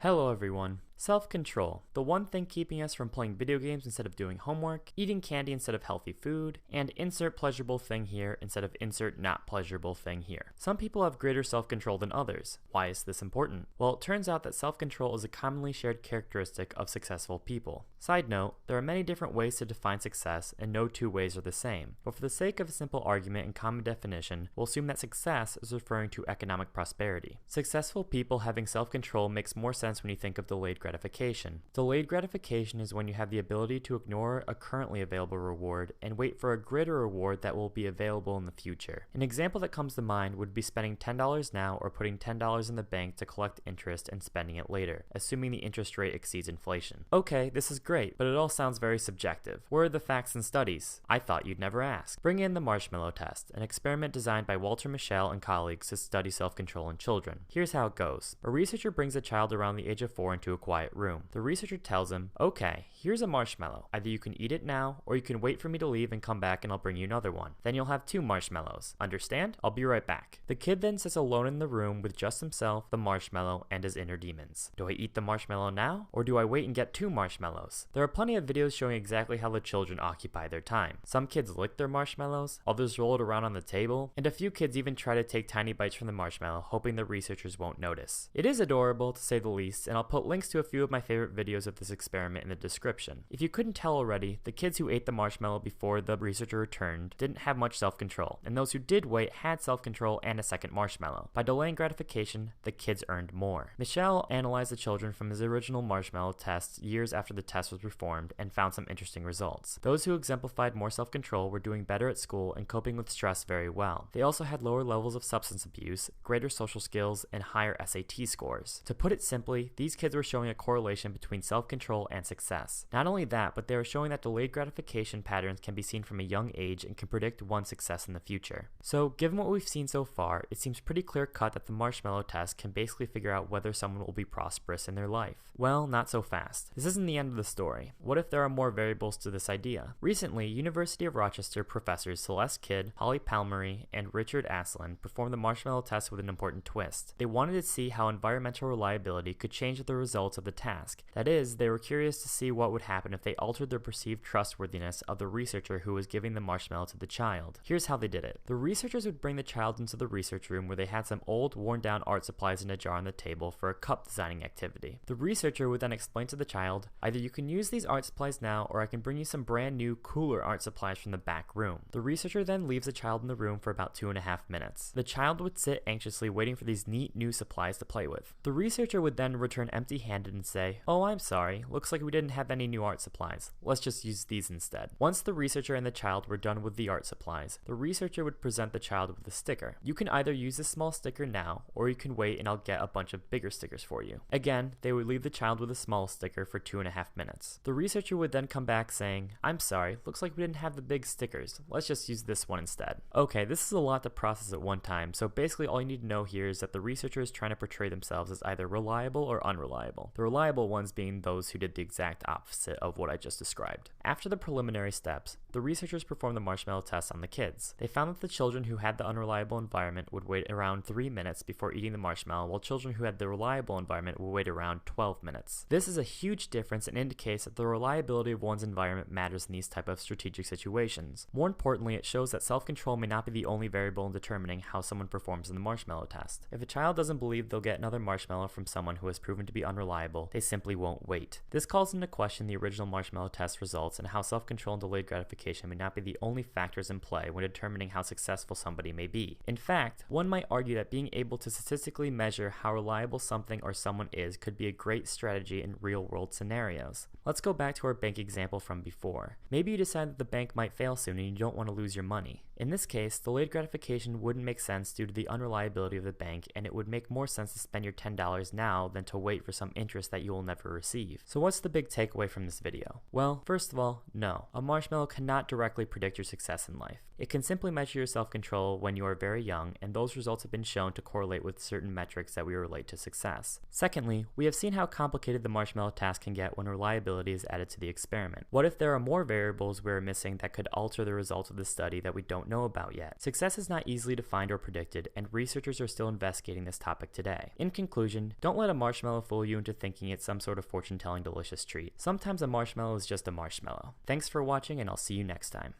Hello everyone. Self-control, the one thing keeping us from playing video games instead of doing homework, eating candy instead of healthy food, and insert pleasurable thing here instead of insert not pleasurable thing here. Some people have greater self-control than others. Why is this important? Well, it turns out that self-control is a commonly shared characteristic of successful people. Side note, there are many different ways to define success and no two ways are the same, but for the sake of a simple argument and common definition, we'll assume that success is referring to economic prosperity. Successful people having self-control makes more sense when you think of delayed gratification. Delayed gratification is when you have the ability to ignore a currently available reward and wait for a greater reward that will be available in the future. An example that comes to mind would be spending $10 now or putting $10 in the bank to collect interest and spending it later, assuming the interest rate exceeds inflation. Okay, this is great, but it all sounds very subjective. Where are the facts and studies? I thought you'd never ask. Bring in the marshmallow test, an experiment designed by Walter Mischel and colleagues to study self-control in children. Here's how it goes. A researcher brings a child around the age of 4 into a quiet room. The researcher tells him, okay, here's a marshmallow. Either you can eat it now, or you can wait for me to leave and come back and I'll bring you another one. Then you'll have 2 marshmallows. Understand? I'll be right back. The kid then sits alone in the room with just himself, the marshmallow, and his inner demons. Do I eat the marshmallow now, or do I wait and get 2 marshmallows? There are plenty of videos showing exactly how the children occupy their time. Some kids lick their marshmallows, others roll it around on the table, and a few kids even try to take tiny bites from the marshmallow, hoping the researchers won't notice. It is adorable, to say the least, and I'll put links to a few of my favorite videos of this experiment in the description. If you couldn't tell already, the kids who ate the marshmallow before the researcher returned didn't have much self-control, and those who did wait had self-control and a second marshmallow. By delaying gratification, the kids earned more. Mischel analyzed the children from his original marshmallow test years after the test was performed and found some interesting results. Those who exemplified more self-control were doing better at school and coping with stress very well. They also had lower levels of substance abuse, greater social skills, and higher SAT scores. To put it simply, these kids were showing a correlation between self-control and success. Not only that, but they are showing that delayed gratification patterns can be seen from a young age and can predict one's success in the future. So, given what we've seen so far, it seems pretty clear-cut that the marshmallow test can basically figure out whether someone will be prosperous in their life. Well, not so fast. This isn't the end of the story. What if there are more variables to this idea? Recently, University of Rochester professors Celeste Kidd, Holly Palmieri, and Richard Aslin performed the marshmallow test with an important twist. They wanted to see how environmental reliability could change the results of the task. That is, they were curious to see what would happen if they altered the perceived trustworthiness of the researcher who was giving the marshmallow to the child. Here's how they did it. The researchers would bring the child into the research room where they had some old, worn-down art supplies in a jar on the table for a cup designing activity. The researcher would then explain to the child, either you can use these art supplies now, or I can bring you some brand new, cooler art supplies from the back room. The researcher then leaves the child in the room for about 2.5 minutes. The child would sit anxiously waiting for these neat new supplies to play with. The researcher would then return empty-handed and say, oh, I'm sorry, looks like we didn't have any new art supplies. Let's just use these instead. Once the researcher and the child were done with the art supplies, the researcher would present the child with a sticker. You can either use this small sticker now, or you can wait and I'll get a bunch of bigger stickers for you. Again, they would leave the child with a small sticker for 2.5 minutes. The researcher would then come back saying, I'm sorry, looks like we didn't have the big stickers. Let's just use this one instead. Okay, this is a lot to process at one time, so basically all you need to know here is that the researcher is trying to portray themselves as either reliable or unreliable. The reliable ones being those who did the exact opposite of what I just described. After the preliminary steps, the researchers performed the marshmallow test on the kids. They found that the children who had the unreliable environment would wait around 3 minutes before eating the marshmallow, while children who had the reliable environment would wait around 12 minutes. This is a huge difference and indicates that the reliability of one's environment matters in these type of strategic situations. More importantly, it shows that self-control may not be the only variable in determining how someone performs in the marshmallow test. If a child doesn't believe they'll get another marshmallow from someone who has proven to be unreliable, they simply won't wait. This calls into question the original marshmallow test results and how self-control and delayed gratification may not be the only factors in play when determining how successful somebody may be. In fact, one might argue that being able to statistically measure how reliable something or someone is could be a great strategy in real-world scenarios. Let's go back to our bank example from before. Maybe you decide that the bank might fail soon and you don't want to lose your money. In this case, delayed gratification wouldn't make sense due to the unreliability of the bank, and it would make more sense to spend your $10 now than to wait for some interest that you will never receive. So what's the big takeaway from this video? Well, first of all, no. A marshmallow cannot directly predict your success in life. It can simply measure your self-control when you are very young, and those results have been shown to correlate with certain metrics that we relate to success. Secondly, we have seen how complicated the marshmallow task can get when reliability is added to the experiment. What if there are more variables we are missing that could alter the results of the study that we don't don't know about yet. Success is not easily defined or predicted, and researchers are still investigating this topic today. In conclusion, don't let a marshmallow fool you into thinking it's some sort of fortune-telling delicious treat. Sometimes a marshmallow is just a marshmallow. Thanks for watching, and I'll see you next time.